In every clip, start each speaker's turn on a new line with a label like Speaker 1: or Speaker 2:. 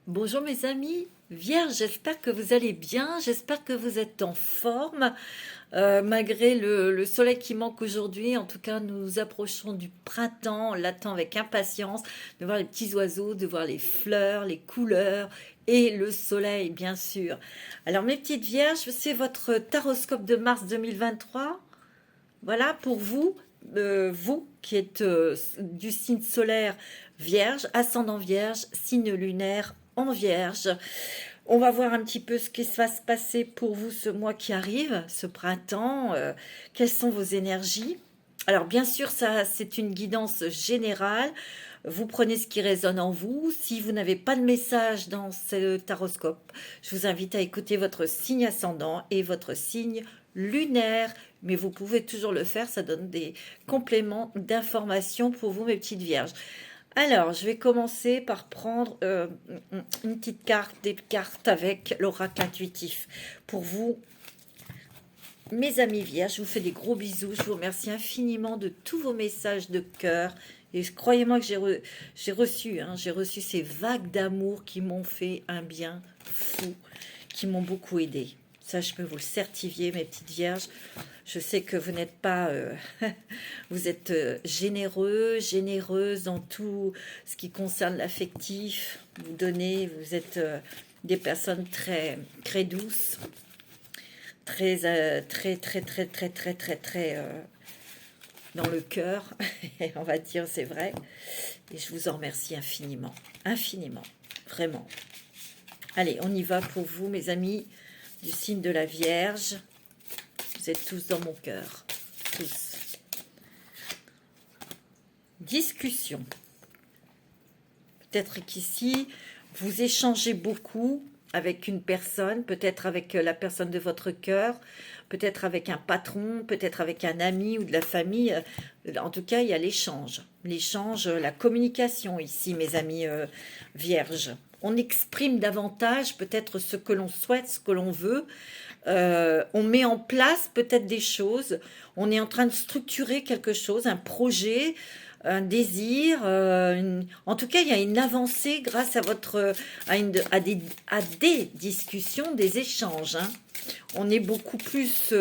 Speaker 1: Bonjour mes amis, Vierge, j'espère que vous allez bien, j'espère que vous êtes en forme, malgré le soleil qui manque aujourd'hui. En tout cas, nous approchons du printemps, on l'attend avec impatience, de voir les petits oiseaux, de voir les fleurs, les couleurs et le soleil, bien sûr. Alors mes petites Vierges, c'est votre taroscope de mars 2023. Voilà pour vous, vous qui êtes du signe solaire Vierge, ascendant Vierge, signe lunaire en Vierge. On va voir un petit peu ce qui va se passer pour vous ce mois qui arrive, ce printemps. Quelles sont vos énergies? Alors bien sûr, ça c'est une guidance générale. Vous prenez ce qui résonne en vous. Si vous n'avez pas de message dans ce taroscope, je vous invite à écouter votre signe ascendant et votre signe lunaire. Mais vous pouvez toujours le faire, ça donne des compléments d'informations pour vous, mes petites vierges. Alors, je vais commencer par prendre une petite carte, des cartes avec l'oracle intuitif. Pour vous, mes amis vierges, je vous fais des gros bisous. Je vous remercie infiniment de tous vos messages de cœur. Et croyez-moi que j'ai reçu ces vagues d'amour qui m'ont fait un bien fou, qui m'ont beaucoup aidé. Ça, je peux vous le certifier, mes petites vierges. Je sais que vous n'êtes pas... vous êtes généreuse dans tout ce qui concerne l'affectif. Vous donnez, vous êtes des personnes très, très douces, très, dans le cœur, on va dire, c'est vrai. Et je vous en remercie infiniment, infiniment, vraiment. Allez, on y va pour vous, mes amis du signe de la Vierge. Vous êtes tous dans mon cœur, tous. Discussion. Peut-être qu'ici, vous échangez beaucoup avec une personne, peut-être avec la personne de votre cœur, peut-être avec un patron, peut-être avec un ami ou de la famille. En tout cas, il y a l'échange. L'échange, la communication ici, mes amis vierges. On exprime davantage peut-être ce que l'on souhaite, ce que l'on veut. On met en place peut-être des choses. On est en train de structurer quelque chose, un projet, un désir. En tout cas, il y a une avancée grâce à des discussions, des échanges. Hein. On est beaucoup plus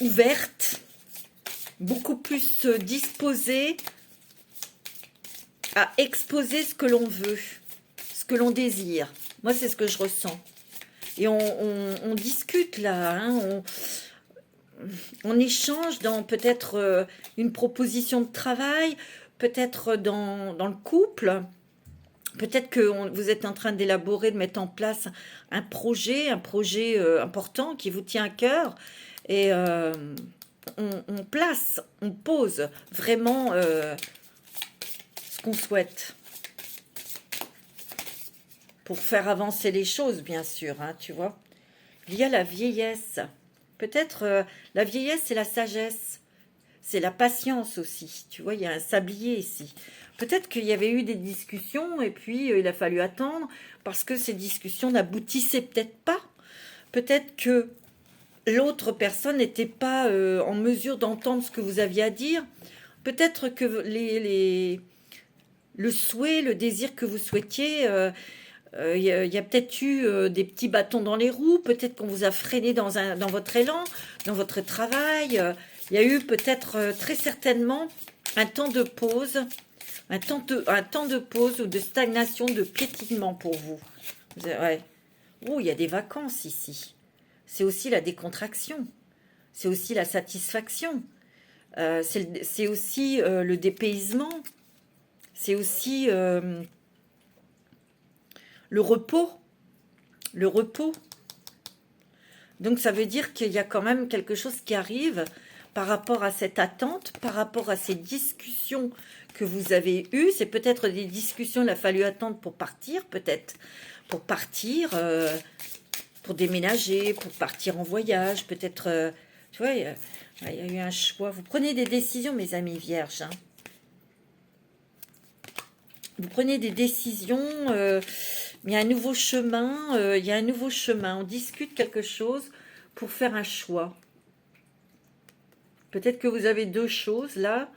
Speaker 1: ouverte, beaucoup plus disposée à exposer ce que l'on veut, ce que l'on désire. Moi, c'est ce que je ressens. Et on discute là, hein, on échange dans peut-être une proposition de travail, peut-être dans le couple. Peut-être que vous êtes en train d'élaborer, de mettre en place un projet important qui vous tient à cœur. Et on pose vraiment ce qu'on souhaite. Pour faire avancer les choses, bien sûr, hein, tu vois. Il y a la vieillesse. Peut-être la vieillesse, c'est la sagesse. C'est la patience aussi. Tu vois, il y a un sablier ici. Peut-être qu'il y avait eu des discussions et puis il a fallu attendre parce que ces discussions n'aboutissaient peut-être pas. Peut-être que l'autre personne n'était pas en mesure d'entendre ce que vous aviez à dire. Peut-être que le souhait, le désir que vous souhaitiez... il y a peut-être eu des petits bâtons dans les roues, peut-être qu'on vous a freiné dans votre élan, dans votre travail. Il y a eu peut-être très certainement un temps de pause, un temps de pause ou de stagnation, de piétinement pour vous. Ouais. Oh, il y a des vacances ici. C'est aussi la décontraction. C'est aussi la satisfaction. C'est aussi le dépaysement. C'est aussi... le repos, Donc ça veut dire qu'il y a quand même quelque chose qui arrive par rapport à cette attente, par rapport à ces discussions que vous avez eues. C'est peut-être des discussions, il a fallu attendre pour partir, peut-être. Pour partir, pour déménager, pour partir en voyage, peut-être... tu vois, il y a eu un choix. Vous prenez des décisions, mes amis vierges. Hein. Vous prenez des décisions... il y a un nouveau chemin, On discute quelque chose pour faire un choix. Peut-être que vous avez deux choses là,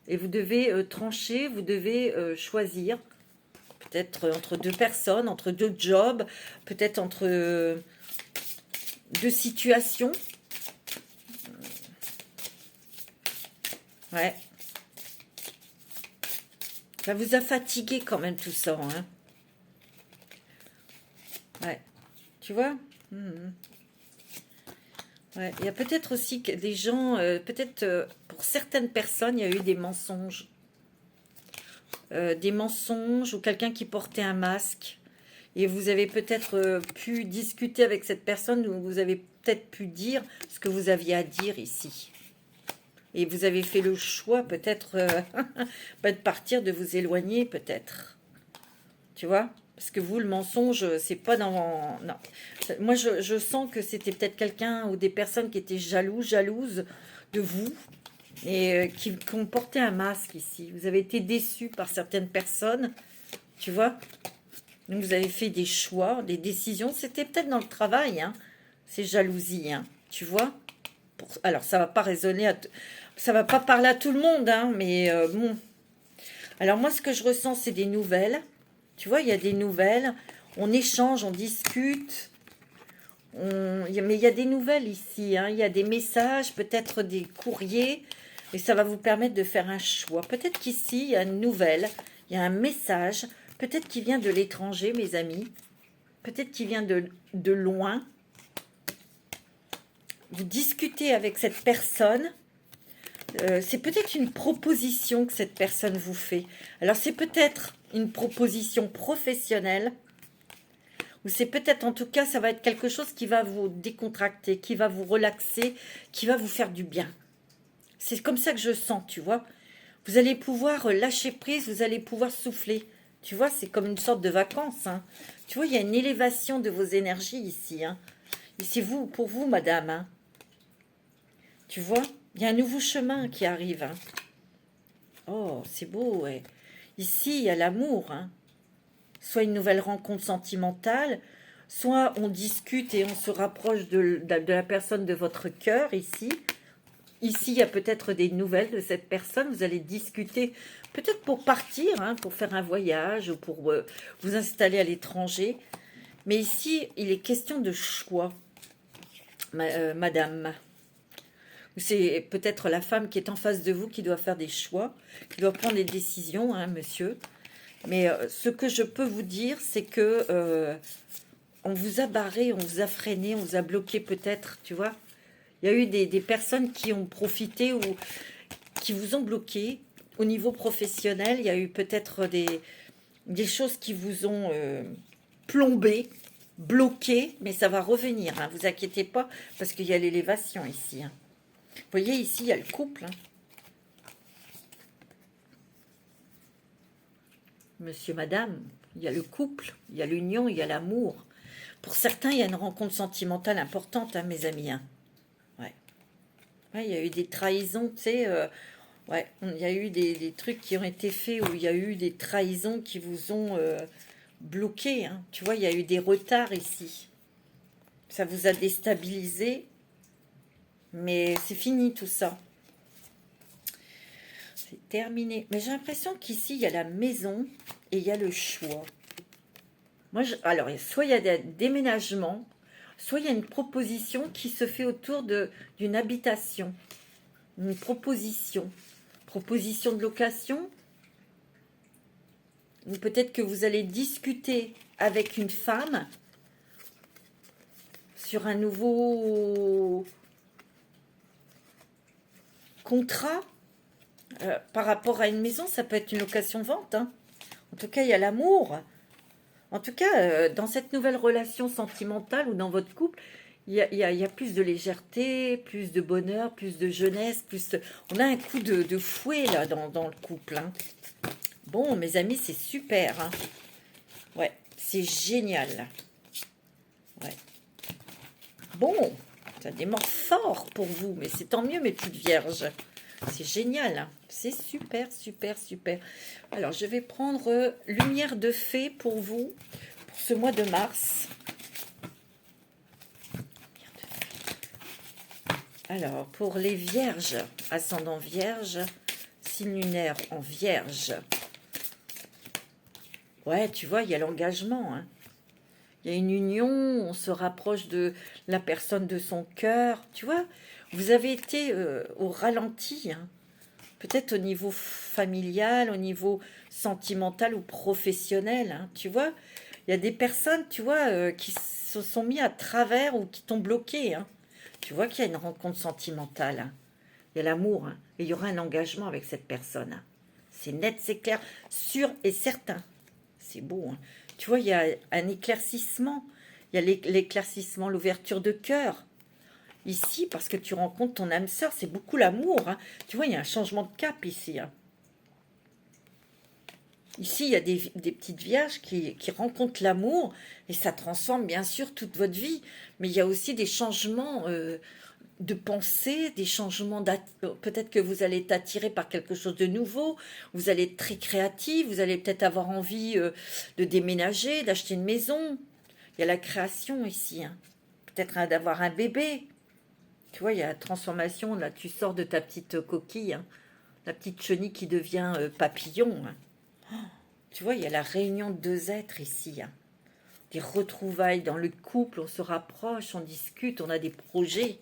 Speaker 1: et vous devez trancher, vous devez choisir. Peut-être entre deux personnes, entre deux jobs, peut-être entre deux situations. Ouais. Ça vous a fatigué quand même tout ça, hein. Ouais. Tu vois? Ouais. Il y a peut-être aussi que des gens, peut-être pour certaines personnes, il y a eu des mensonges. Des mensonges ou quelqu'un qui portait un masque. Et vous avez peut-être pu discuter avec cette personne ou vous avez peut-être pu dire ce que vous aviez à dire ici. Et vous avez fait le choix peut-être de partir, de vous éloigner peut-être. Tu vois? Parce que vous, le mensonge, c'est pas dans... Non. Moi, je sens que c'était peut-être quelqu'un ou des personnes qui étaient jalouses de vous et qui ont porté un masque ici. Vous avez été déçus par certaines personnes, tu vois? Donc, vous avez fait des choix, des décisions. C'était peut-être dans le travail, hein, ces jalousies, hein, tu vois? Alors, ça va pas résonner, ça va pas parler à tout le monde, hein, mais bon. Alors, moi, ce que je ressens, c'est des nouvelles. Tu vois, il y a des nouvelles. On échange, on discute. Mais il y a des nouvelles ici, hein. Il y a des messages, peut-être des courriers. Et ça va vous permettre de faire un choix. Peut-être qu'ici, il y a une nouvelle. Il y a un message. Peut-être qu'il vient de l'étranger, mes amis. Peut-être qu'il vient de loin. Vous discutez avec cette personne. C'est peut-être une proposition que cette personne vous fait. Alors, c'est peut-être une proposition professionnelle. Ou c'est peut-être, en tout cas, ça va être quelque chose qui va vous décontracter, qui va vous relaxer, qui va vous faire du bien. C'est comme ça que je sens, tu vois. Vous allez pouvoir lâcher prise, vous allez pouvoir souffler. Tu vois, c'est comme une sorte de vacances, hein. Tu vois, il y a une élévation de vos énergies ici, hein. Ici, vous, pour vous, madame, hein. Tu vois, il y a un nouveau chemin qui arrive, hein. Oh, c'est beau, ouais. Ici, il y a l'amour, hein. Soit une nouvelle rencontre sentimentale, soit on discute et on se rapproche de la personne de votre cœur, ici. Ici, il y a peut-être des nouvelles de cette personne. Vous allez discuter, peut-être pour partir, hein, pour faire un voyage ou pour vous installer à l'étranger. Mais ici, il est question de choix, madame. C'est peut-être la femme qui est en face de vous qui doit faire des choix, qui doit prendre des décisions, hein, monsieur. Mais ce que je peux vous dire, c'est que on vous a barré, on vous a freiné, on vous a bloqué peut-être, tu vois. Il y a eu des personnes qui ont profité ou qui vous ont bloqué au niveau professionnel. Il y a eu peut-être des choses qui vous ont plombé, bloqué, mais ça va revenir, hein, vous inquiétez pas, parce qu'il y a l'élévation ici, hein. Vous voyez, ici, il y a le couple, hein. Monsieur, madame, il y a le couple, il y a l'union, il y a l'amour. Pour certains, il y a une rencontre sentimentale importante, hein, mes amis, hein. Ouais. Ouais, il y a eu des trahisons, tu sais. Ouais, il y a eu des trucs qui ont été faits où il y a eu des trahisons qui vous ont bloqué, hein. Tu vois, il y a eu des retards ici. Ça vous a déstabilisé. Mais c'est fini tout ça. C'est terminé. Mais j'ai l'impression qu'ici, il y a la maison et il y a le choix. Moi, alors, soit il y a des déménagements, soit il y a une proposition qui se fait autour d'une habitation. Une proposition. Proposition de location. Ou peut-être que vous allez discuter avec une femme sur un nouveau contrat par rapport à une maison. Ça peut être une location-vente, hein. En tout cas, il y a l'amour. En tout cas, dans cette nouvelle relation sentimentale ou dans votre couple, il y a plus de légèreté, plus de bonheur, plus de jeunesse, on a un coup de fouet là dans le couple, hein. Bon, mes amis, c'est super, hein. Ouais, c'est génial. Ouais. Bon, ça démarre fort pour vous, mais c'est tant mieux, mes petites vierges. C'est génial, hein. C'est super, super, super. Alors, je vais prendre Lumière de Fée pour vous, pour ce mois de mars. Alors, pour les vierges, ascendant vierge, signe lunaire en vierge. Ouais, tu vois, il y a l'engagement, hein. Il y a une union, on se rapproche de la personne de son cœur. Tu vois, vous avez été au ralenti, hein. Peut-être au niveau familial, au niveau sentimental ou professionnel, hein. Tu vois, il y a des personnes, tu vois, qui se sont mis à travers ou qui t'ont bloqué, hein. Tu vois qu'il y a une rencontre sentimentale, hein. Il y a l'amour, hein. Et il y aura un engagement avec cette personne, hein. C'est net, c'est clair, sûr et certain. C'est beau, hein. Tu vois, il y a un éclaircissement. Il y a l'éclaircissement, l'ouverture de cœur. Ici, parce que tu rencontres ton âme sœur, c'est beaucoup l'amour, hein. Tu vois, il y a un changement de cap ici, hein. Ici, il y a des petites vierges qui rencontrent l'amour et ça transforme bien sûr toute votre vie. Mais il y a aussi des changements de pensée, des changements peut-être que vous allez être attiré par quelque chose de nouveau, vous allez être très créatif, vous allez peut-être avoir envie de déménager, d'acheter une maison. Il y a la création ici, hein. Peut-être d'avoir un bébé. Tu vois, il y a la transformation, là, tu sors de ta petite coquille, hein, la petite chenille qui devient papillon, hein. Tu vois, il y a la réunion de deux êtres ici, hein. Des retrouvailles dans le couple, on se rapproche, on discute, on a des projets.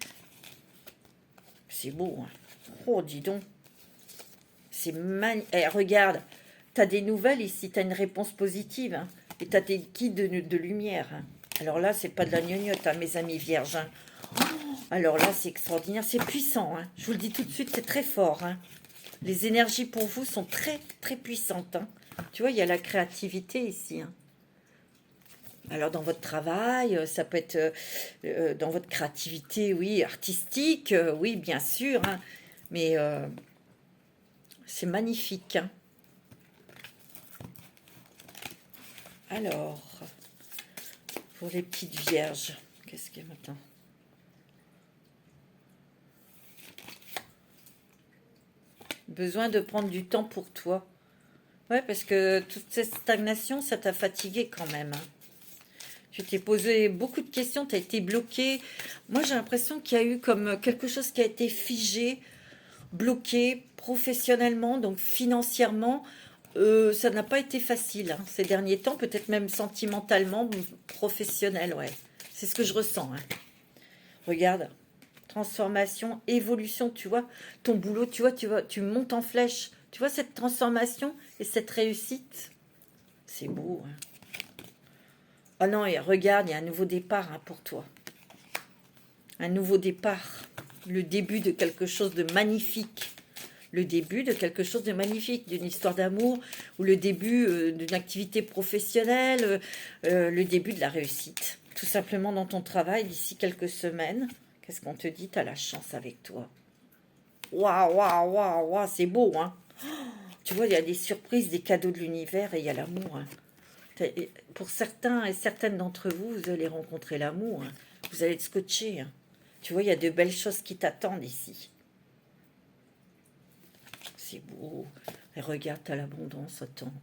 Speaker 1: C'est beau, hein. Oh, dis donc. C'est magnifique. Eh, regarde, tu as des nouvelles ici, tu as une réponse positive, hein, et tu as des guides de lumière, hein. Alors là, c'est pas de la gnognotte, hein, mes amis vierges, hein. Alors là, c'est extraordinaire, c'est puissant, hein. Je vous le dis tout de suite, c'est très fort, hein. Les énergies pour vous sont très, très puissantes, hein. Tu vois, il y a la créativité ici, hein. Alors dans votre travail, ça peut être dans votre créativité, oui, artistique, oui, bien sûr, hein, mais c'est magnifique, hein. Alors, pour les petites vierges, qu'est-ce qu'il y a maintenant? Besoin de prendre du temps pour toi. Ouais, parce que toute cette stagnation, ça t'a fatigué quand même, hein. Tu t'es posé beaucoup de questions, tu as été bloqué. Moi, j'ai l'impression qu'il y a eu comme quelque chose qui a été figé, bloqué professionnellement, donc financièrement. Ça n'a pas été facile, hein, ces derniers temps, peut-être même sentimentalement, professionnel, ouais. C'est ce que je ressens, hein. Regarde, transformation, évolution, tu vois, ton boulot, tu montes en flèche. Tu vois cette transformation et cette réussite, c'est beau, hein. Oh non, et regarde, il y a un nouveau départ, hein, pour toi. Un nouveau départ. Le début de quelque chose de magnifique. Le début de quelque chose de magnifique, d'une histoire d'amour, ou le début d'une activité professionnelle, le début de la réussite. Tout simplement dans ton travail, d'ici quelques semaines. Qu'est-ce qu'on te dit? Tu as la chance avec toi. Waouh, waouh, waouh, waouh, c'est beau, hein. Tu vois, il y a des surprises, des cadeaux de l'univers et il y a l'amour, hein. Pour certains et certaines d'entre vous, vous allez rencontrer l'amour, hein. Vous allez être scotché, hein. Tu vois, il y a de belles choses qui t'attendent ici. C'est beau. Et regarde, t'as l'abondance, attends.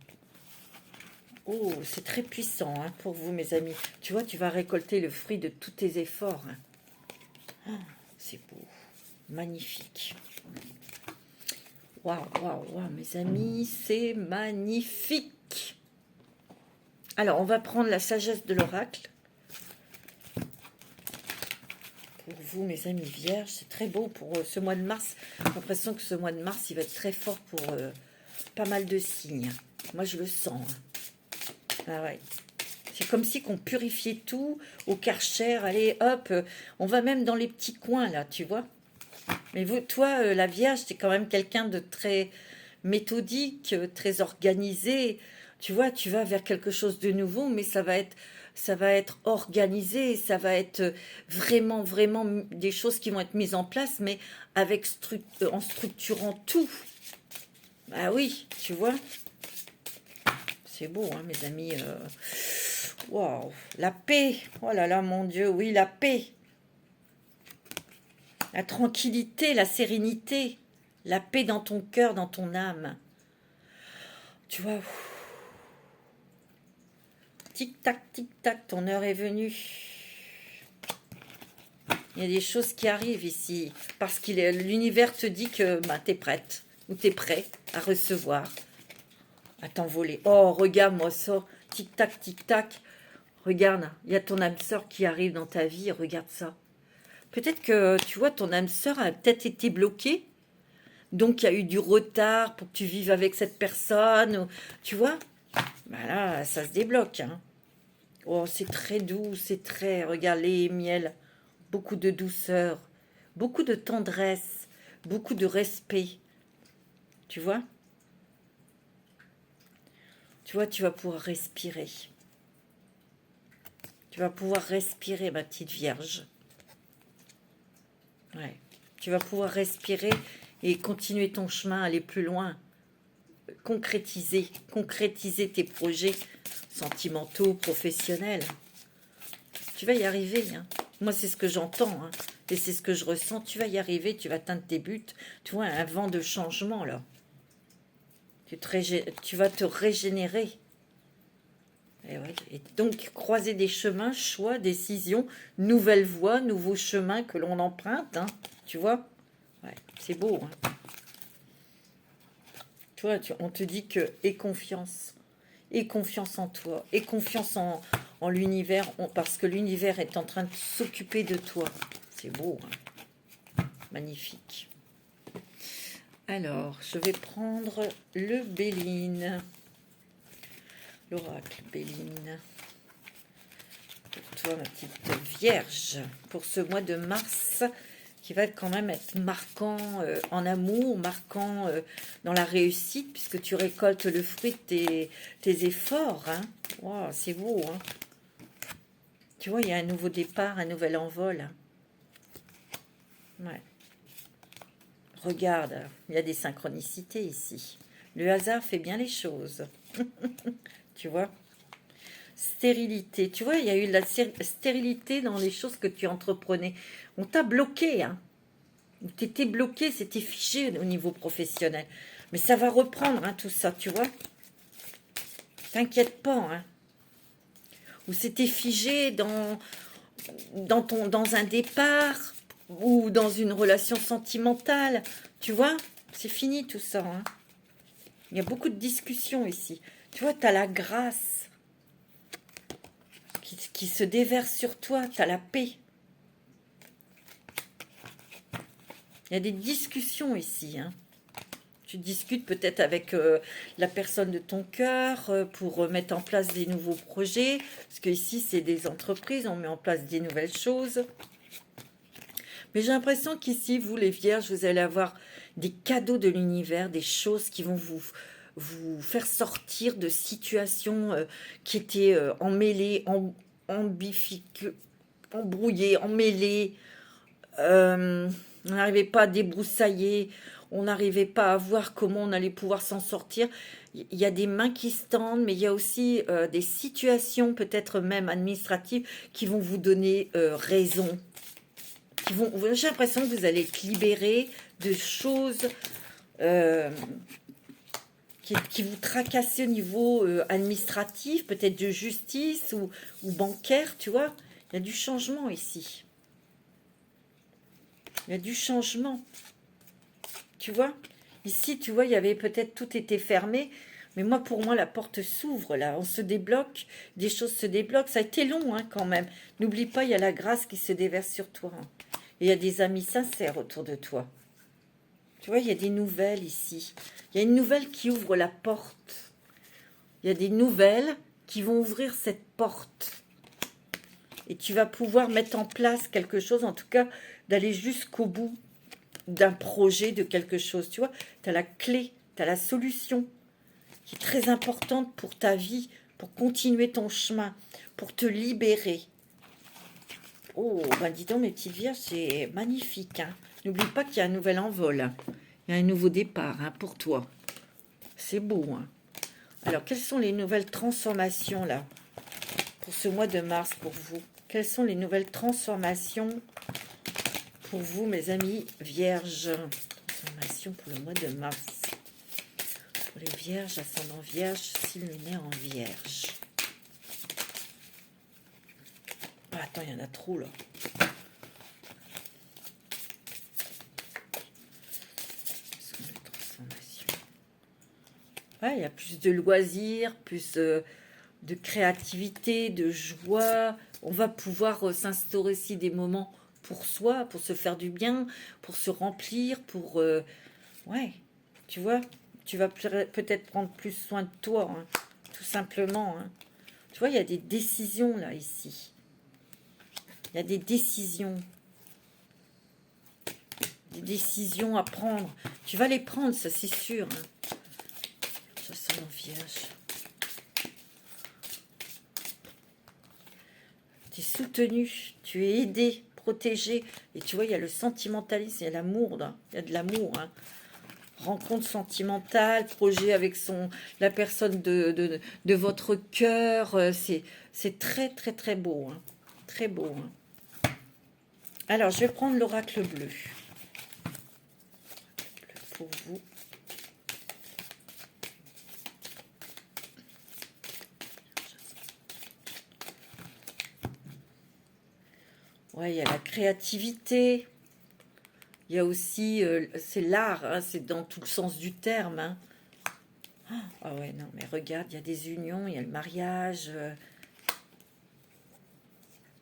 Speaker 1: Oh, c'est très puissant, hein, pour vous, mes amis. Tu vois, tu vas récolter le fruit de tous tes efforts, hein. Oh, c'est beau. Magnifique. Waouh, waouh, waouh, mes amis, c'est magnifique. Alors, on va prendre la sagesse de l'oracle. Pour vous, mes amis vierges, c'est très beau pour ce mois de mars. J'ai l'impression que ce mois de mars, il va être très fort pour pas mal de signes. Moi, je le sens, hein. Ah ouais. C'est comme si qu'on purifiait tout au Karcher. Allez, hop, on va même dans les petits coins, là, tu vois. Mais vous, toi, la Vierge, t'es quand même quelqu'un de très méthodique, très organisé. Tu vois, tu vas vers quelque chose de nouveau, mais ça va être organisé, ça va être vraiment, vraiment des choses qui vont être mises en place, mais avec en structurant tout. Ah oui, tu vois, c'est beau, hein, mes amis. Waouh, la paix. Oh là là, mon Dieu, oui, la paix. La tranquillité, la sérénité, la paix dans ton cœur, dans ton âme. Tu vois, tic-tac, ton heure est venue. Il y a des choses qui arrivent ici. Parce que l'univers te dit que bah, tu es prête. Ou tu es prêt à recevoir. À t'envoler. Oh, regarde-moi ça. Tic-tac, tic-tac. Regarde, il y a ton âme sœur qui arrive dans ta vie. Regarde ça. Peut-être que, tu vois, ton âme sœur a peut-être été bloquée. Donc, il y a eu du retard pour que tu vives avec cette personne. Ou, tu vois, bah là, ça se débloque. Hein. Oh, c'est très doux, c'est très... Regarde, les miel. Beaucoup de douceur. Beaucoup de tendresse. Beaucoup de respect. Tu vois? Tu vois, tu vas pouvoir respirer. Tu vas pouvoir respirer, ma petite Vierge. Ouais. Tu vas pouvoir respirer et continuer ton chemin, aller plus loin. Concrétiser tes projets sentimentaux, professionnels. Tu vas y arriver. Hein. Moi, c'est ce que j'entends. Hein. Et c'est ce que je ressens. Tu vas y arriver, tu vas atteindre tes buts. Tu vois, un vent de changement, là. Tu vas te régénérer. Et, ouais. Et donc, croiser des chemins, choix, décisions, nouvelles voies, nouveaux chemins que l'on emprunte. Hein. Tu vois? Ouais, c'est beau. Hein. Tu vois, on te dit que aie confiance. Aie confiance en toi. Aie confiance en l'univers. Parce que l'univers est en train de s'occuper de toi. C'est beau. Hein. Magnifique. Alors, je vais prendre le Béline. L'oracle Béline. Pour toi, ma petite Vierge. Pour ce mois de mars, qui va quand même être marquant en amour, marquant dans la réussite, puisque tu récoltes le fruit de tes efforts. Hein. Wow, c'est beau. Hein. Tu vois, il y a un nouveau départ, un nouvel envol. Hein. Ouais. Regarde, il y a des synchronicités ici. Le hasard fait bien les choses. Tu vois? Stérilité. Tu vois, il y a eu de la stérilité dans les choses que tu entreprenais. On t'a bloqué, hein. Tu étais bloqué, c'était figé au niveau professionnel. Mais ça va reprendre, hein, tout ça, tu vois? T'inquiète pas, hein. Ou c'était figé dans un départ ou dans une relation sentimentale. Tu vois? C'est fini tout ça, hein. Il y a beaucoup de discussions ici. Tu vois, tu as la grâce qui se déverse sur toi. Tu as la paix. Il y a des discussions ici. Hein. Tu discutes peut-être avec la personne de ton cœur pour mettre en place des nouveaux projets. Parce que ici, c'est des entreprises. On met en place des nouvelles choses. Mais j'ai l'impression qu'ici, vous les vierges, vous allez avoir des cadeaux de l'univers, des choses qui vont vous faire sortir de situations qui étaient emmêlées, embrouillées, emmêlées. On n'arrivait pas à débroussailler, on n'arrivait pas à voir comment on allait pouvoir s'en sortir. Il y a des mains qui se tendent, mais il y a aussi des situations, peut-être même administratives, qui vont vous donner raison. J'ai l'impression que vous allez être libéré de choses qui vous tracassent au niveau administratif, peut-être de justice ou bancaire, tu vois. Il y a du changement ici. Il y a du changement. Tu vois? Ici, tu vois, il y avait peut-être tout était fermé. Mais moi, pour moi, la porte s'ouvre, là. On se débloque. Des choses se débloquent. Ça a été long, hein, quand même. N'oublie pas, il y a la grâce qui se déverse sur toi. Hein. Et il y a des amis sincères autour de toi. Tu vois, il y a des nouvelles ici. Il y a une nouvelle qui ouvre la porte. Il y a des nouvelles qui vont ouvrir cette porte. Et tu vas pouvoir mettre en place quelque chose, en tout cas, d'aller jusqu'au bout d'un projet, de quelque chose. Tu vois, tu as la clé, tu as la solution qui est très importante pour ta vie, pour continuer ton chemin, pour te libérer. Oh, ben dis donc, mes petites vierges, c'est magnifique. Hein. N'oublie pas qu'il y a un nouvel envol. Hein. Il y a un nouveau départ hein, pour toi. C'est beau. Hein. Alors, quelles sont les nouvelles transformations, là, pour ce mois de mars, pour vous? Quelles sont les nouvelles transformations pour vous, mes amis vierges? Transformation pour le mois de mars. Pour les vierges, ascendant vierge, signe lunaire en vierge. Ah, attends, il y en a trop, là. Ouais, il y a plus de loisirs, plus de créativité, de joie. On va pouvoir s'instaurer aussi des moments pour soi, pour se faire du bien, pour se remplir, pour... ouais, tu vois, tu vas peut-être prendre plus soin de toi, hein, tout simplement. Hein. Tu vois, il y a des décisions là, ici. Il y a des décisions. Des décisions à prendre. Tu vas les prendre, ça c'est sûr. Hein. Ça sent en vierge. Tu es soutenu, tu es aidé, protégé. Et tu vois, il y a le sentimentalisme, il y a l'amour. Il y a de l'amour. Hein. Rencontre sentimentale, projet avec la personne de votre cœur. C'est très, très, très beau. Hein. Très beau. Hein. Alors, je vais prendre l'oracle bleu. Pour vous. Ouais, il y a la créativité. Il y a aussi, c'est l'art, hein, c'est dans tout le sens du terme. Hein. Ah ouais, non, mais regarde, il y a des unions, il y a le mariage,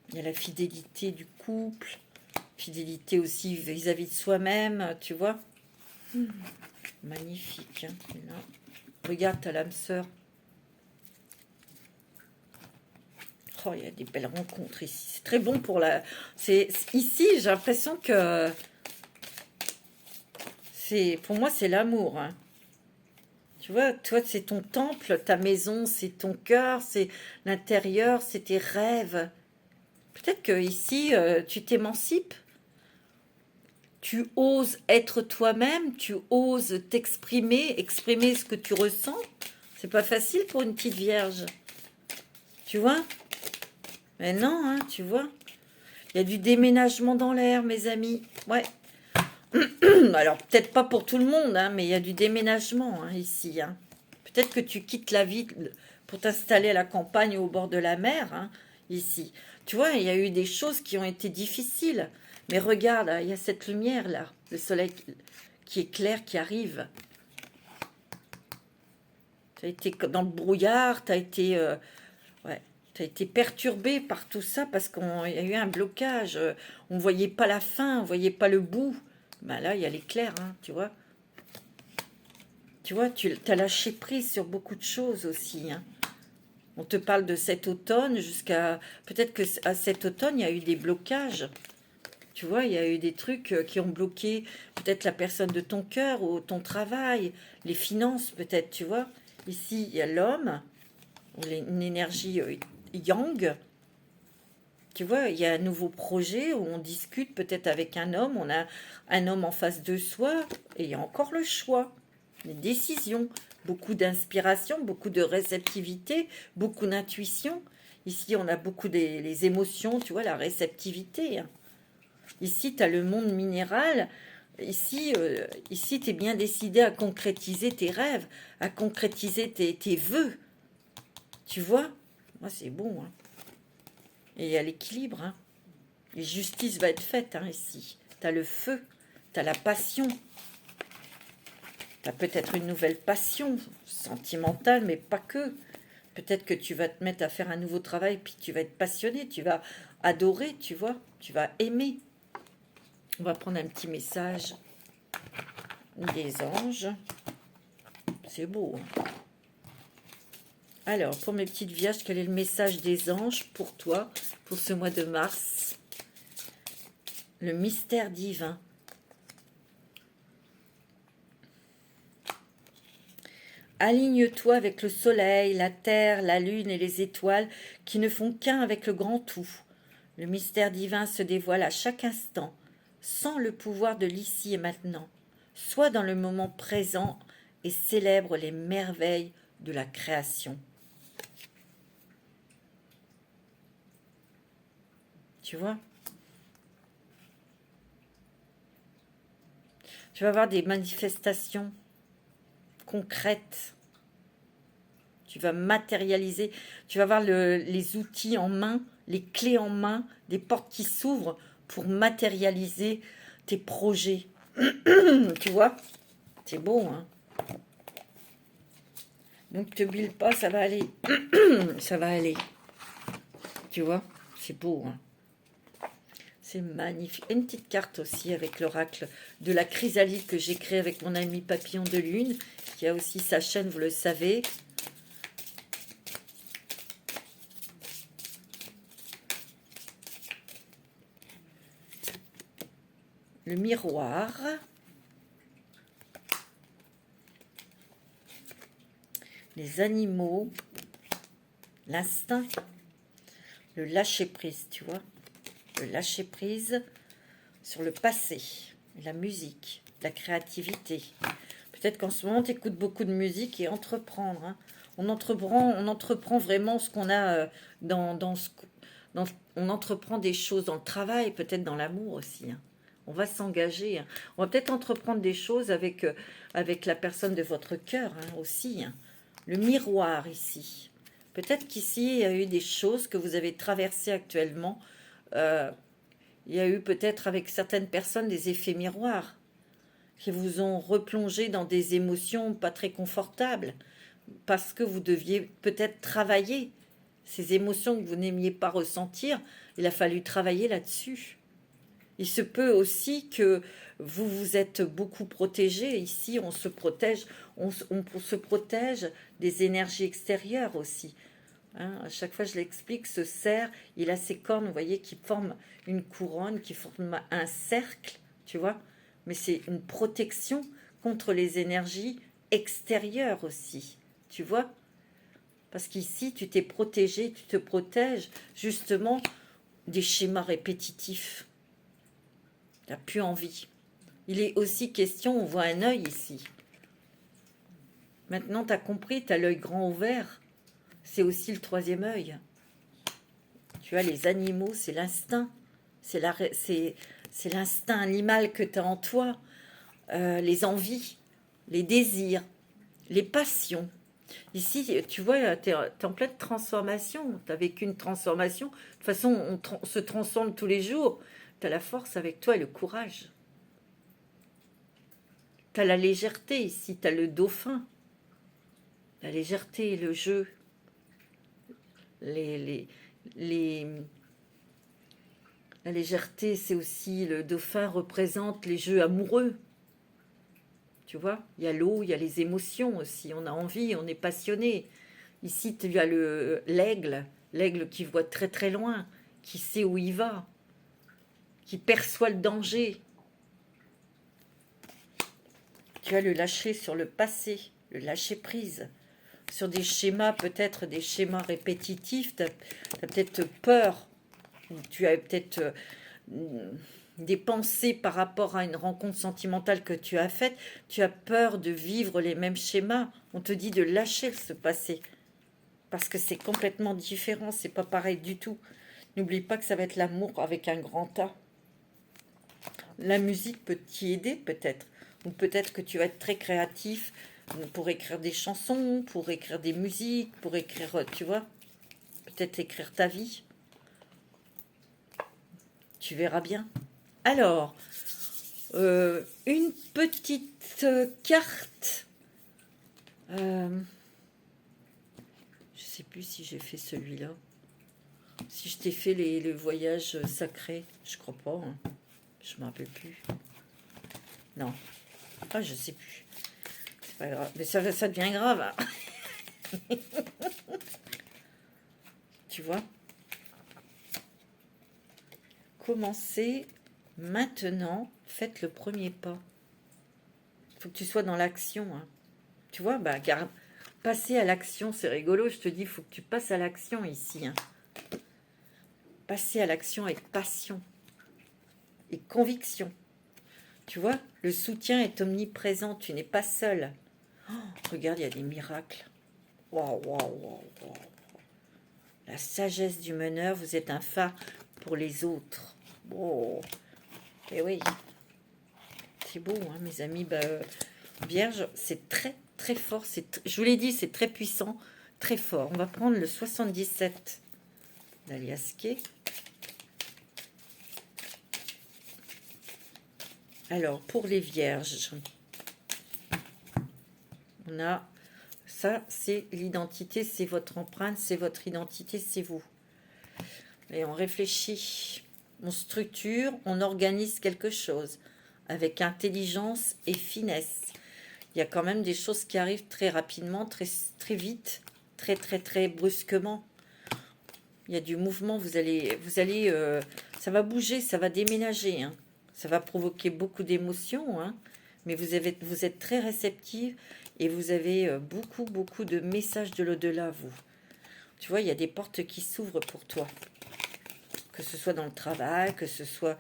Speaker 1: il y a la fidélité du couple, fidélité aussi vis-à-vis de soi-même, tu vois. Magnifique. Hein, là. Regarde, t'as l'âme sœur. Oh, il y a des belles rencontres ici. C'est très bon pour la... Ici, j'ai l'impression que... Pour moi, c'est l'amour. Hein. Tu vois, toi, c'est ton temple, ta maison, c'est ton cœur, c'est l'intérieur, c'est tes rêves. Peut-être que ici, tu t'émancipes. Tu oses être toi-même, tu oses t'exprimer, exprimer ce que tu ressens. C'est pas facile pour une petite vierge. Tu vois? Mais non, hein, tu vois. Il y a du déménagement dans l'air, mes amis. Ouais. Alors, peut-être pas pour tout le monde, hein, mais il y a du déménagement hein, ici. Hein. Peut-être que tu quittes la ville pour t'installer à la campagne ou au bord de la mer, hein, ici. Tu vois, il y a eu des choses qui ont été difficiles. Mais regarde, il y a cette lumière là, le soleil qui est clair, qui arrive. Tu as été dans le brouillard, tu as été, ouais, t'as été perturbé par tout ça parce qu'il y a eu un blocage. On ne voyait pas la fin, on ne voyait pas le bout. Ben là, il y a l'éclair, hein, tu vois. Tu vois, tu as lâché prise sur beaucoup de choses aussi. Hein. On te parle de cet automne jusqu'à... Peut-être qu'à cet automne, il y a eu des blocages. Tu vois, il y a eu des trucs qui ont bloqué peut-être la personne de ton cœur ou ton travail, les finances peut-être, tu vois. Ici, il y a l'homme, une énergie yang. Tu vois, il y a un nouveau projet où on discute peut-être avec un homme, on a un homme en face de soi et il y a encore le choix, les décisions, beaucoup d'inspiration, beaucoup de réceptivité, beaucoup d'intuition. Ici, on a beaucoup les émotions, tu vois, la réceptivité. Hein. Ici, tu as le monde minéral. Ici, tu es bien décidé à concrétiser tes rêves, à concrétiser tes vœux. Tu vois? Moi, c'est bon. Hein. Et il y a l'équilibre. Hein. Et justice va être faite hein, ici. Tu as le feu, tu as la passion. Tu as peut-être une nouvelle passion sentimentale, mais pas que. Peut-être que tu vas te mettre à faire un nouveau travail, puis tu vas être passionné, tu vas adorer, tu vois, tu vas aimer. On va prendre un petit message des anges. C'est beau. Hein. Alors, pour mes petites vierges, quel est le message des anges pour toi, pour ce mois de mars? Le mystère divin. Aligne-toi avec le soleil, la terre, la lune et les étoiles qui ne font qu'un avec le grand tout. Le mystère divin se dévoile à chaque instant, sans le pouvoir de l'ici et maintenant. Sois dans le moment présent et célèbre les merveilles de la création. Tu vois? Tu vas avoir des manifestations concrètes. Tu vas matérialiser. Tu vas avoir les outils en main, les clés en main, des portes qui s'ouvrent pour matérialiser tes projets. Tu vois? C'est beau, hein? Donc, te bile pas, ça va aller. Ça va aller. Tu vois, c'est beau, hein. C'est magnifique. Une petite carte aussi avec l'oracle de la chrysalide que j'ai créé avec mon ami Papillon de Lune, qui a aussi sa chaîne, vous le savez. Le miroir. Les animaux. L'instinct. Le lâcher-prise, tu vois. Le lâcher-prise sur le passé. La musique. La créativité. Peut-être qu'en ce moment, tu écoutes beaucoup de musique et entreprendre. Hein. On entreprend vraiment ce qu'on a on entreprend des choses dans le travail, peut-être dans l'amour aussi. Hein. On va s'engager. Hein. On va peut-être entreprendre des choses avec la personne de votre cœur hein, aussi. Hein. Le miroir ici. Peut-être qu'ici, il y a eu des choses que vous avez traversées actuellement. Il y a eu peut-être avec certaines personnes des effets miroirs qui vous ont replongé dans des émotions pas très confortables parce que vous deviez peut-être travailler ces émotions que vous n'aimiez pas ressentir. Il a fallu travailler là-dessus. Il se peut aussi que vous vous êtes beaucoup protégé. Ici, on se protège, on se protège des énergies extérieures aussi. Hein, à chaque fois, je l'explique, ce cerf, il a ses cornes, vous voyez, qui forment une couronne, qui forment un cercle, tu vois. Mais c'est une protection contre les énergies extérieures aussi, tu vois. Parce qu'ici, tu t'es protégé, tu te protèges justement des schémas répétitifs. Tu n'as plus envie. Il est aussi question, on voit un œil ici. Maintenant, tu as compris, tu as l'œil grand ouvert. C'est aussi le troisième œil. Tu as les animaux, c'est l'instinct. C'est l'instinct animal que tu as en toi. Les envies, les désirs, les passions. Ici, tu vois, tu es en pleine transformation. Tu as vécu une transformation. De toute façon, on se transforme tous les jours. Tu as la force avec toi et le courage. Tu as la légèreté ici. Tu as le dauphin. La légèreté et le jeu. La légèreté, c'est aussi, le dauphin représente les jeux amoureux. Tu vois, il y a l'eau, il y a les émotions aussi. On a envie, on est passionné. Ici, tu as l'aigle, l'aigle qui voit très très loin, qui sait où il va, qui perçoit le danger. Tu as le lâcher sur le passé, le lâcher prise. Sur des schémas, peut-être des schémas répétitifs, tu as peut-être peur, tu as peut-être des pensées par rapport à une rencontre sentimentale que tu as faite, tu as peur de vivre les mêmes schémas. On te dit de lâcher ce passé, parce que c'est complètement différent, c'est pas pareil du tout. N'oublie pas que ça va être l'amour avec un grand A. La musique peut t'y aider peut-être, ou peut-être que tu vas être très créatif, pour écrire des chansons, pour écrire des musiques, pour écrire, tu vois, peut-être écrire ta vie. Tu verras bien. Alors, une petite carte. Je sais plus si j'ai fait celui-là. Si je t'ai fait le voyage sacré, je crois pas. Hein. Je me rappelle plus. Non. Ah, je sais plus. C'est pas grave. Mais ça devient grave. Hein. Tu vois? Commencez maintenant. Faites le premier pas. Il faut que tu sois dans l'action. Hein. Tu vois, bah, passer à l'action, c'est rigolo. Je te dis, il faut que tu passes à l'action ici. Hein. Passer à l'action avec passion et conviction. Tu vois, le soutien est omniprésent. Tu n'es pas seul. Oh, regarde, il y a des miracles. Waouh, waouh, waouh, waouh. La sagesse du meneur, vous êtes un phare pour les autres. Oh, et oui. C'est beau, hein, mes amis. Bah, Vierge, c'est très, très fort. Je vous l'ai dit, c'est très puissant, très fort. On va prendre le 77 d'Aliasqué. Alors, pour les vierges, on a Ça, c'est l'identité, c'est votre empreinte, c'est votre identité, c'est vous. Et on réfléchit, on structure, on organise quelque chose avec intelligence et finesse. Il y a quand même des choses qui arrivent très rapidement, très, très vite, très brusquement. Il y a du mouvement, ça va bouger, ça va déménager, hein. Ça va provoquer beaucoup d'émotions, hein. Mais vous êtes très réceptive et vous avez beaucoup de messages de l'au-delà, vous. Tu vois, il y a des portes qui s'ouvrent pour toi. Que ce soit dans le travail, que ce soit...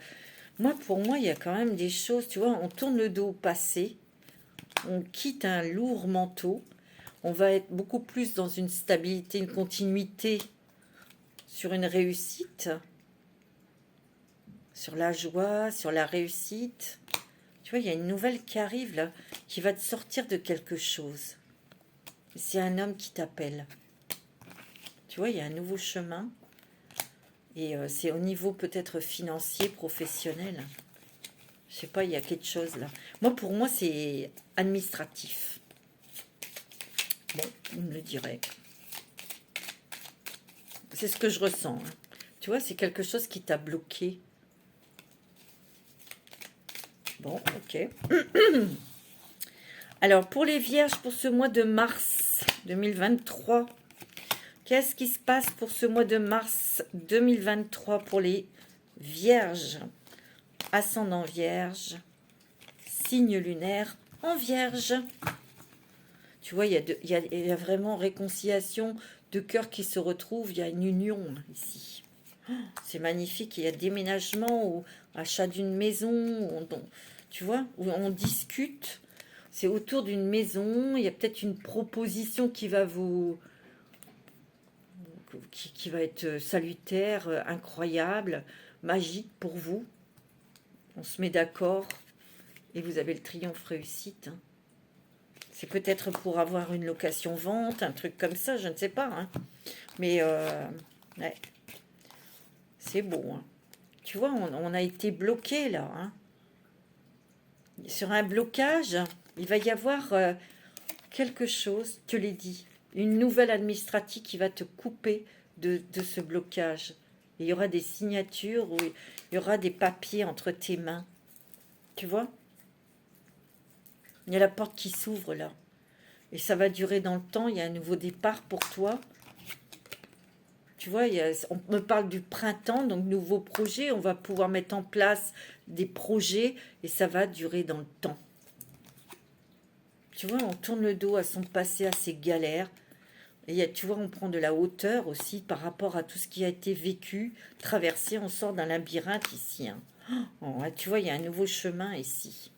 Speaker 1: pour moi, il y a quand même des choses, tu vois, on tourne le dos au passé, on quitte un lourd manteau, on va être beaucoup plus dans une stabilité, une continuité sur une réussite, sur la joie, sur la réussite. Tu vois, il y a une nouvelle qui arrive là, qui va te sortir de quelque chose. C'est un homme qui t'appelle. Tu vois, il y a un nouveau chemin. Et c'est au niveau peut-être financier, professionnel. Je sais pas, il y a quelque chose là. Pour moi, c'est administratif. Bon, vous me le direz. C'est ce que je ressens, hein. Tu vois, c'est quelque chose qui t'a bloqué. Bon, ok. Alors, pour les vierges, pour ce mois de mars 2023, qu'est-ce qui se passe pour ce mois de mars 2023 pour les vierges? Ascendant vierge, signe lunaire en vierge. Tu vois, il y a vraiment réconciliation de cœurs qui se retrouvent. Il y a une union ici. C'est magnifique. Il y a déménagement ou achat d'une maison. Tu vois, où on discute. C'est autour d'une maison. Il y a peut-être une proposition qui va qui va être salutaire, incroyable, magique pour vous. On se met d'accord et vous avez le triomphe réussite. Hein. C'est peut-être pour avoir une location-vente, un truc comme ça, je ne sais pas. Hein. Mais ouais, c'est beau. Hein. Tu vois, on a été bloqué là. Hein. Sur un blocage, il va y avoir quelque chose, je te l'ai dit, une nouvelle administrative qui va te couper de ce blocage. Il y aura des signatures, ou il y aura des papiers entre tes mains. Tu vois? Il y a la porte qui s'ouvre là. Et ça va durer dans le temps. Il y a un nouveau départ pour toi. Tu vois, on me parle du printemps, donc nouveau projet. On va pouvoir mettre en place des projets et ça va durer dans le temps. Tu vois, on tourne le dos à son passé, à ses galères. Et tu vois, on prend de la hauteur aussi par rapport à tout ce qui a été vécu, traversé. On sort d'un labyrinthe ici. Hein. Oh, tu vois, il y a un nouveau chemin ici.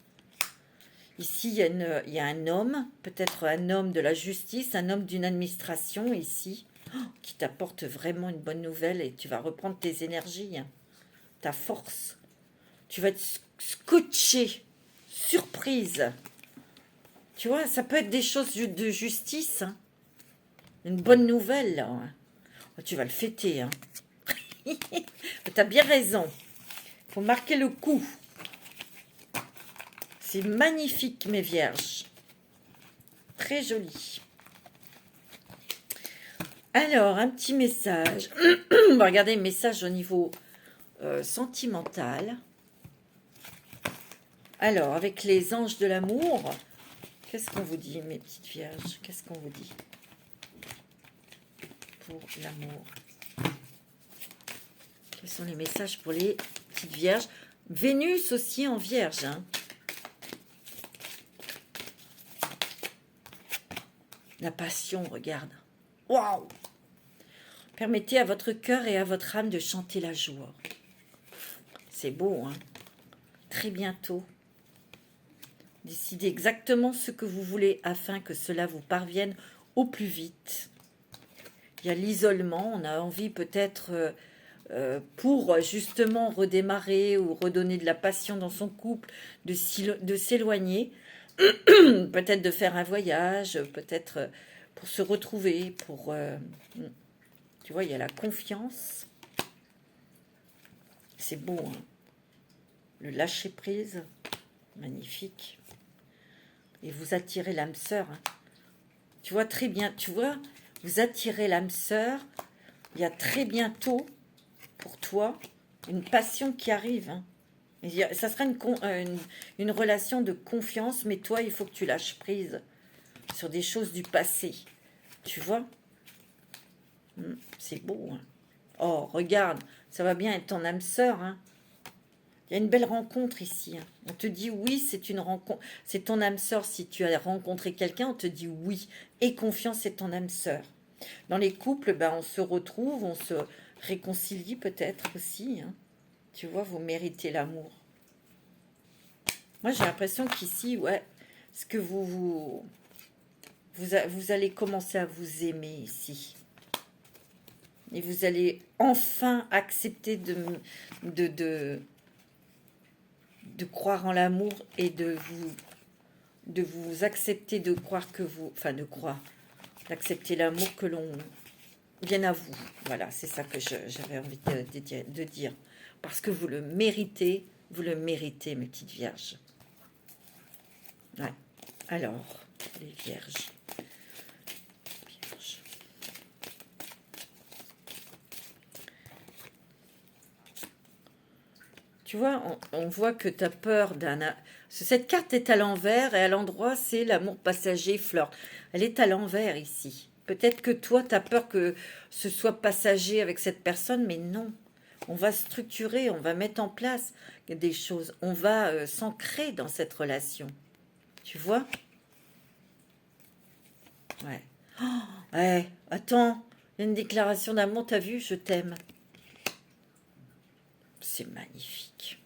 Speaker 1: Ici, il y a un homme, peut-être un homme de la justice, un homme d'une administration ici, qui t'apporte vraiment une bonne nouvelle et tu vas reprendre tes énergies, hein, ta force. Tu vas être scotché, surprise. Tu vois, ça peut être des choses de justice, hein. Une bonne nouvelle, là. Hein. Tu vas le fêter. Hein. Tu as bien raison. Il faut marquer le coup. C'est magnifique, mes vierges. Très joli. Alors, un petit message. On va regarder le message au niveau sentimental. Alors, avec les anges de l'amour, qu'est-ce qu'on vous dit, mes petites vierges? Qu'est-ce qu'on vous dit pour l'amour? Quels sont les messages pour les petites vierges? Vénus aussi en vierge, hein. La passion, regarde. Waouh! Permettez à votre cœur et à votre âme de chanter la joie. C'est beau, hein? Très bientôt. Décidez exactement ce que vous voulez afin que cela vous parvienne au plus vite. Il y a l'isolement, on a envie peut-être pour justement redémarrer ou redonner de la passion dans son couple, de s'éloigner, peut-être de faire un voyage, peut-être pour se retrouver, tu vois, il y a la confiance. C'est beau, hein? Le lâcher-prise, magnifique. Et vous attirez l'âme sœur. Hein? Tu vois très bien, tu vois, vous attirez l'âme sœur. Il y a très bientôt, pour toi, une passion qui arrive. Hein. Ça sera une relation de confiance, mais toi, il faut que tu lâches prise sur des choses du passé. Tu vois? C'est beau. Hein. Oh, regarde, ça va bien être ton âme sœur. Hein. Il y a une belle rencontre ici. Hein. On te dit oui, c'est une rencontre. C'est ton âme sœur. Si tu as rencontré quelqu'un, on te dit oui. Et confiance, c'est ton âme sœur. Dans les couples, ben, on se retrouve, on se réconcilie peut-être aussi. Hein. Tu vois, vous méritez l'amour. Moi, j'ai l'impression qu'ici, ouais, ce que vous allez commencer à vous aimer ici. Et vous allez enfin accepter de croire en l'amour et de vous accepter de croire que vous... Enfin, de croire. D'accepter l'amour que l'on vienne à vous. Voilà, c'est ça que j'avais envie de dire. Parce que vous le méritez, mes petites vierges. Ouais. Alors, les vierges. Tu vois, on voit que tu as peur d'un... Cette carte est à l'envers et à l'endroit, c'est l'amour passager fleur. Elle est à l'envers ici. Peut-être que toi, tu as peur que ce soit passager avec cette personne, mais non. On va structurer, on va mettre en place des choses. On va s'ancrer dans cette relation. Tu vois? Ouais. Oh, ouais, attends. Il y a une déclaration d'amour, t'as vu? Je t'aime. C'est magnifique.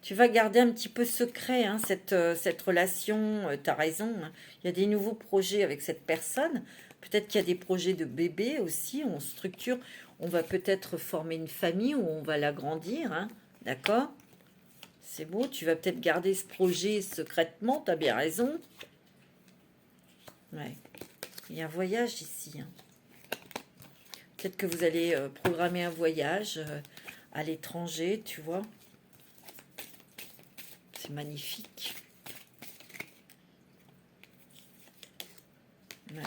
Speaker 1: Tu vas garder un petit peu secret hein, cette relation, tu as raison. Hein. Il y a des nouveaux projets avec cette personne. Peut-être qu'il y a des projets de bébé aussi. On structure, on va peut-être former une famille ou on va l'agrandir. Hein, d'accord? C'est beau, tu vas peut-être garder ce projet secrètement, tu as bien raison. Ouais. Il y a un voyage ici. Hein. Peut-être que vous allez programmer un voyage à l'étranger, tu vois. C'est magnifique. Ouais.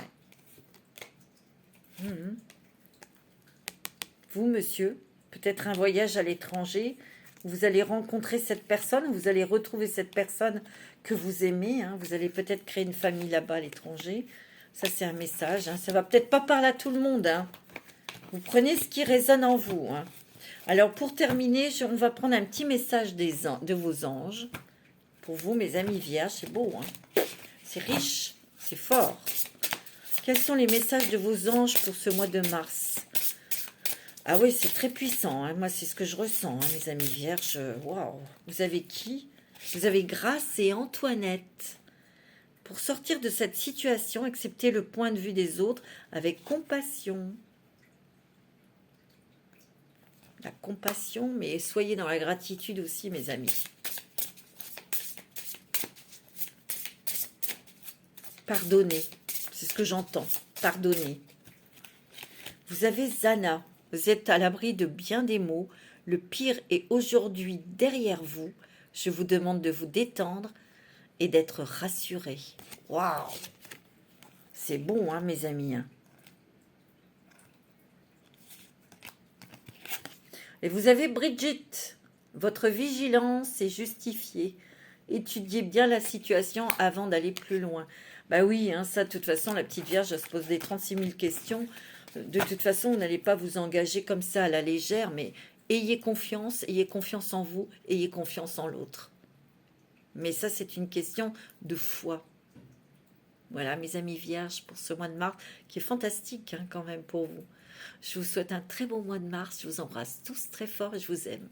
Speaker 1: Vous, monsieur, peut-être un voyage à l'étranger, vous allez rencontrer cette personne, vous allez retrouver cette personne que vous aimez, hein, vous allez peut-être créer une famille là-bas à l'étranger. Ça, c'est un message. Hein, ça va peut-être pas parler à tout le monde. Hein. Vous prenez ce qui résonne en vous. Hein. Alors, pour terminer, on va prendre un petit message de vos anges. Pour vous, mes amis vierges, c'est beau. Hein. C'est riche, c'est fort. Quels sont les messages de vos anges pour ce mois de mars? Ah oui, c'est très puissant. Hein. Moi, c'est ce que je ressens, hein, mes amis vierges. Waouh. Vous avez qui? Vous avez Grâce et Antoinette. Pour sortir de cette situation, acceptez le point de vue des autres avec compassion. La compassion, mais soyez dans la gratitude aussi, mes amis. Pardonnez. C'est ce que j'entends. Pardonnez. Vous avez Zana. Vous êtes à l'abri de bien des maux. Le pire est aujourd'hui derrière vous. Je vous demande de vous détendre et d'être rassuré. Waouh! C'est bon, hein, mes amis. Hein. Et vous avez Brigitte. Votre vigilance est justifiée. Étudiez bien la situation avant d'aller plus loin. Bah oui, hein, ça, de toute façon, la petite Vierge, elle se pose des 36 000 questions. De toute façon, vous n'allez pas vous engager comme ça à la légère, mais ayez confiance en vous, ayez confiance en l'autre. Mais ça, c'est une question de foi. Voilà, mes amis vierges, pour ce mois de mars, qui est fantastique hein, quand même pour vous. Je vous souhaite un très beau mois de mars. Je vous embrasse tous très fort et je vous aime.